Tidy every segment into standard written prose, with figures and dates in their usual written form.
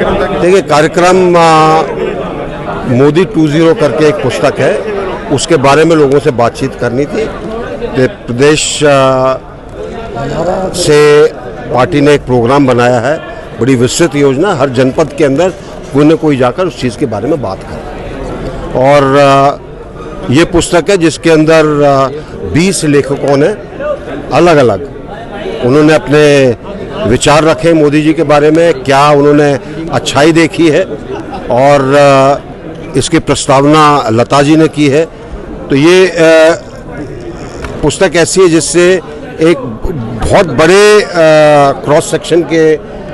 कार्यक्रम था? देखिए, कार्यक्रम मोदी 2.0 करके एक पुस्तक है, उसके बारे में लोगों से बातचीत करनी थी। प्रदेश से पार्टी ने एक प्रोग्राम बनाया है, बड़ी विस्तृत योजना, हर जनपद के अंदर कोई न कोई जाकर उस चीज़ के बारे में बात करे। और ये पुस्तक है जिसके अंदर 20 लेखकों ने अलग अलग उन्होंने अपने विचार रखे मोदी जी के बारे में, क्या उन्होंने अच्छाई देखी है, और इसकी प्रस्तावना लता जी ने की है। तो ये पुस्तक ऐसी है जिससे एक बहुत बड़े क्रॉस सेक्शन के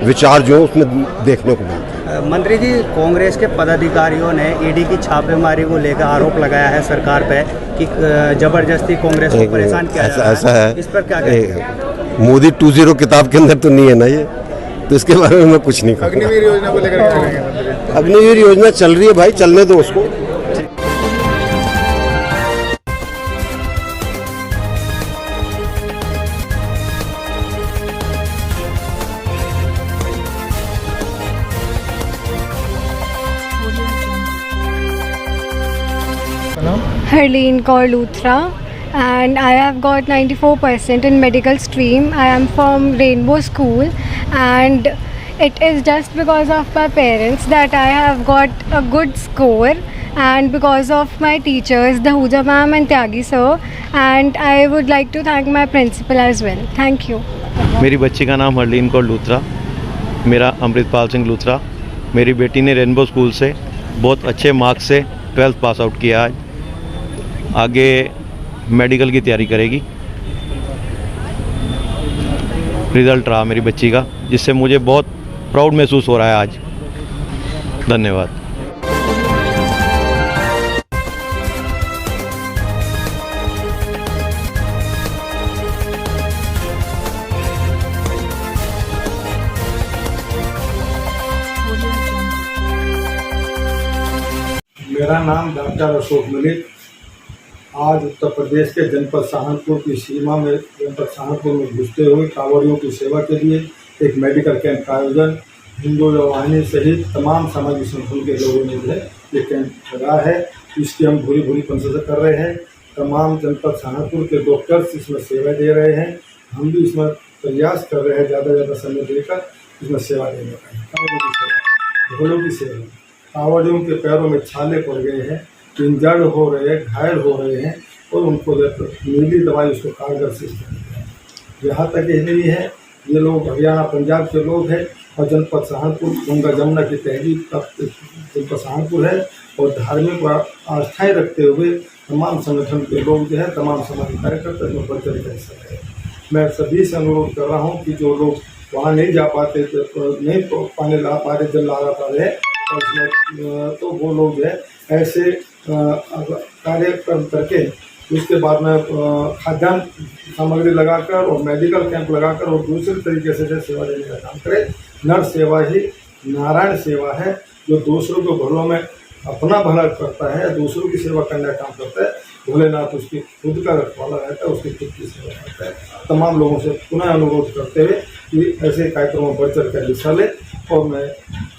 विचार जो उसमें देखने को मिलते हैं। मंत्री जी, कांग्रेस के पदाधिकारियों ने ईडी की छापेमारी को लेकर आरोप लगाया है सरकार पे कि जबरदस्ती कांग्रेस को परेशान किया जा रहा है। ऐसा है, इस पर क्या कहेंगे? मोदी 2.0 किताब के अंदर तो नहीं है ना ये, तो इसके बारे में मैं कुछ नहीं कहूँगा। अग्निवीर योजना को लेकर क्या कहेंगे? अग्निवीर योजना चल रही है भाई, चलने दो उसको। Harleen Kaur Luthra, and I have got 94% in medical stream. I am from Rainbow School, and it is just because of my parents that I have got a good score, and because of my teachers, Dahuja ma'am and Tyagi sir, and I would like to thank my principal as well. Thank you. मेरी बच्ची का नाम हरलीन कौर लूथरा, मेरा अमृतपाल सिंह लूथरा। मेरी बेटी ने rainbow school से बहुत अच्छे मार्क्स से 12th पास आउट किया। आज आगे मेडिकल की तैयारी करेगी। रिज़ल्ट रहा मेरी बच्ची का, जिससे मुझे बहुत प्राउड महसूस हो रहा है आज। धन्यवाद। मेरा नाम डॉक्टर अशोक मलिक। आज उत्तर प्रदेश के जनपद सहारनपुर की सीमा में, जनपद सहारनपुर में घुसते हुए कांवड़ियों की सेवा के लिए एक मेडिकल कैंप का आयोजन हिंदू वाहिनी सहित तमाम सामाजिक संगठन के लोगों ने जो है ये कैंप लगा है। इसकी हम भूरी प्रशंसा कर रहे हैं। तमाम जनपद सहारनपुर के डॉक्टर्स इसमें सेवा दे रहे हैं। हम भी इसमें प्रयास कर रहे हैं ज़्यादा से ज़्यादा समय देकर इसमें सेवा देने का। कांवड़ियों की सेवा, घोड़ों की सेवा, कांवड़ियों के पैरों में छाले पड़ गए हैं, इंजर्ड हो रहे हैं, घायल हो रहे हैं, और उनको नीली दवाई उसको कारगर से यहाँ तक ही नहीं है, ये लोग हरियाणा पंजाब के लोग हैं और जनपद सहारनपुर गंगा जमुना की तहजीब का जनपद सहारनपुर है, और धार्मिक आस्थाएँ रखते हुए तमाम संगठन के लोग जो है, तमाम सामाजिक कार्यकर्ता जो बढ़ चढ़ हिस्सा है। मैं सभी से अनुरोध कर रहा हूँ कि जो लोग वहाँ नहीं जा पाते, नहीं पाने ला पा रहे, जल ला पा रहे, और इसमें तो वो लोग जो है ऐसे कार्यक्रम करके उसके बाद में खाद्यान्न सामग्री लगाकर और मेडिकल कैंप लगाकर और दूसरे तरीके से सेवा देने का काम करे। नर सेवा ही नारायण सेवा है, जो दूसरों के भलों में अपना भला करता है, दूसरों की सेवा करने का काम करता है। भोलेनाथ उसकी खुद का रखवाला रहता है, उसकी खुद की सेवा करता है। तमाम लोगों से पुनः अनुरोध करते हुए कि ऐसे कार्यक्रमों बढ़ चढ़ कर हिस्सा ले, और मैं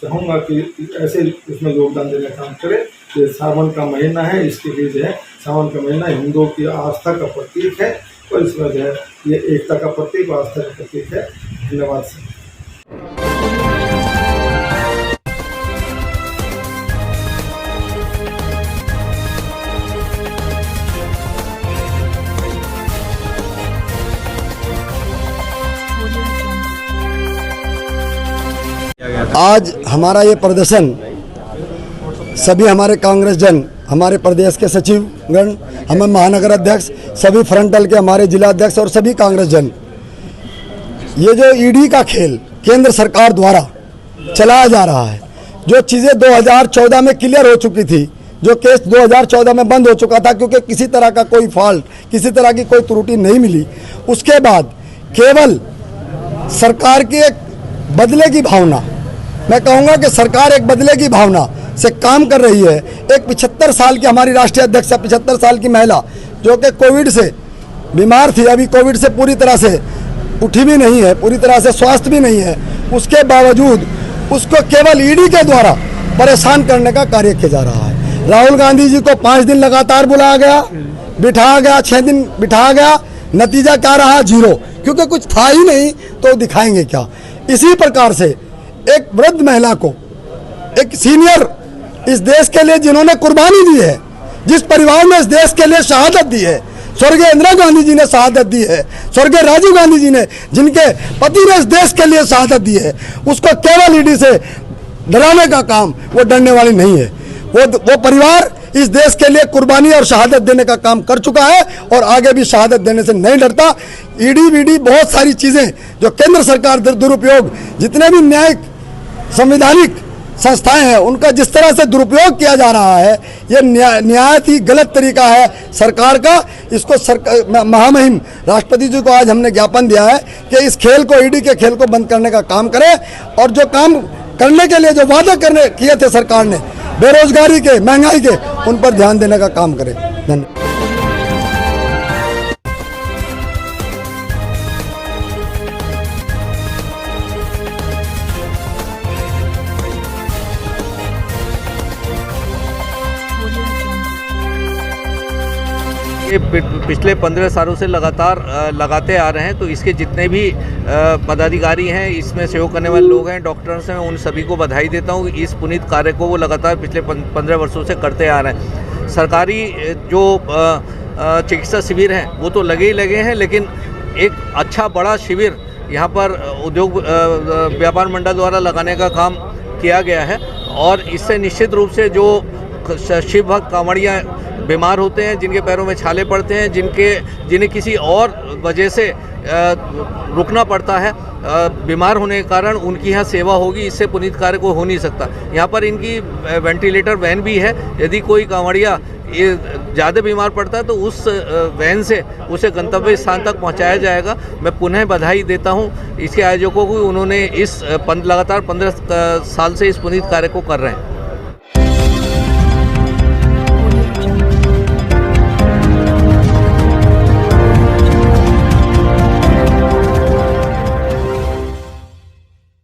चाहूँगा कि ऐसे इसमें योगदान देने का काम करें। ये सावन का महीना है, इसके लिए जो है सावन का महीना हिंदुओं की आस्था का प्रतीक है, और इसमें जो है ये एकता का प्रतीक और आस्था का प्रतीक है। धन्यवाद सर। आज हमारा ये प्रदर्शन सभी हमारे कांग्रेस जन, हमारे प्रदेश के सचिवगण, हमें महानगर अध्यक्ष, सभी फ्रंटल के हमारे जिलाध्यक्ष और सभी कांग्रेस जन, ये जो ईडी का खेल केंद्र सरकार द्वारा चलाया जा रहा है, जो चीज़ें 2014 में क्लियर हो चुकी थी, जो केस 2014 में बंद हो चुका था क्योंकि किसी तरह का कोई फॉल्ट, किसी तरह की कोई त्रुटि नहीं मिली, उसके बाद केवल सरकार की एक बदले की भावना, मैं कहूँगा कि सरकार एक बदले की भावना से काम कर रही है। एक 75 साल की हमारी राष्ट्रीय अध्यक्ष, 75 साल की महिला जो कि कोविड से बीमार थी, अभी कोविड से पूरी तरह से उठी भी नहीं है, पूरी तरह से स्वस्थ भी नहीं है, उसके बावजूद उसको केवल ईडी के द्वारा परेशान करने का कार्य किया जा रहा है। राहुल गांधी जी को 5 दिन लगातार बुलाया गया, बिठाया गया, 6 दिन बिठाया गया, नतीजा क्या रहा? 0, क्योंकि कुछ था ही नहीं तो दिखाएंगे क्या। इसी प्रकार से एक वृद्ध महिला को, एक सीनियर इस देश के लिए जिन्होंने कुर्बानी दी है, जिस परिवार ने इस देश के लिए शहादत दी है, स्वर्गीय इंदिरा गांधी जी ने शहादत दी है, स्वर्गीय राजीव गांधी जी ने, जिनके पति ने इस देश के लिए शहादत दी है, उसको केवल ईडी से डराने का काम, वो डरने वाली नहीं है। वो परिवार इस देश के लिए कुर्बानी और शहादत देने का काम कर चुका है और आगे भी शहादत देने से नहीं डरता। ईडी वीडी बहुत सारी चीज़ें जो केंद्र सरकार दुरुपयोग, जितने भी न्यायिक संवैधानिक संस्थाएं हैं, उनका जिस तरह से दुरुपयोग किया जा रहा है, ये निहायत ही गलत तरीका है सरकार का। इसको महामहिम राष्ट्रपति जी को आज हमने ज्ञापन दिया है कि इस खेल को, ईडी के खेल को बंद करने का काम करें और जो काम करने के लिए जो वादा किए थे सरकार ने, बेरोजगारी के, महंगाई के, उन पर ध्यान देने का काम करें। धन्यवाद। ये पिछले 15 सालों से लगातार लगाते आ रहे हैं, तो इसके जितने भी पदाधिकारी हैं, इसमें सहयोग करने वाले लोग हैं, डॉक्टर्स हैं, उन सभी को बधाई देता हूँ। इस पुनीत कार्य को वो लगातार पिछले 15 वर्षों से करते आ रहे हैं। सरकारी जो चिकित्सा शिविर हैं वो तो लगे ही लगे हैं, लेकिन एक अच्छा बड़ा शिविर यहाँ पर उद्योग व्यापार मंडल द्वारा लगाने का काम किया गया है और इससे निश्चित रूप से जो शिव भक्त कांवड़िया बीमार होते हैं, जिनके पैरों में छाले पड़ते हैं, जिन्हें किसी और वजह से रुकना पड़ता है, बीमार होने के कारण उनकी यहाँ सेवा होगी। इससे पुनीत कार्य को हो नहीं सकता। यहाँ पर इनकी वेंटिलेटर वैन भी है। यदि कोई कांवड़िया ये ज़्यादा बीमार पड़ता है तो उस वैन से उसे गंतव्य स्थान तक पहुँचाया जाएगा। मैं पुनः बधाई देता हूँ इसके आयोजकों को, उन्होंने इस लगातार 15 साल से इस पुनीत कार्य को कर रहे हैं।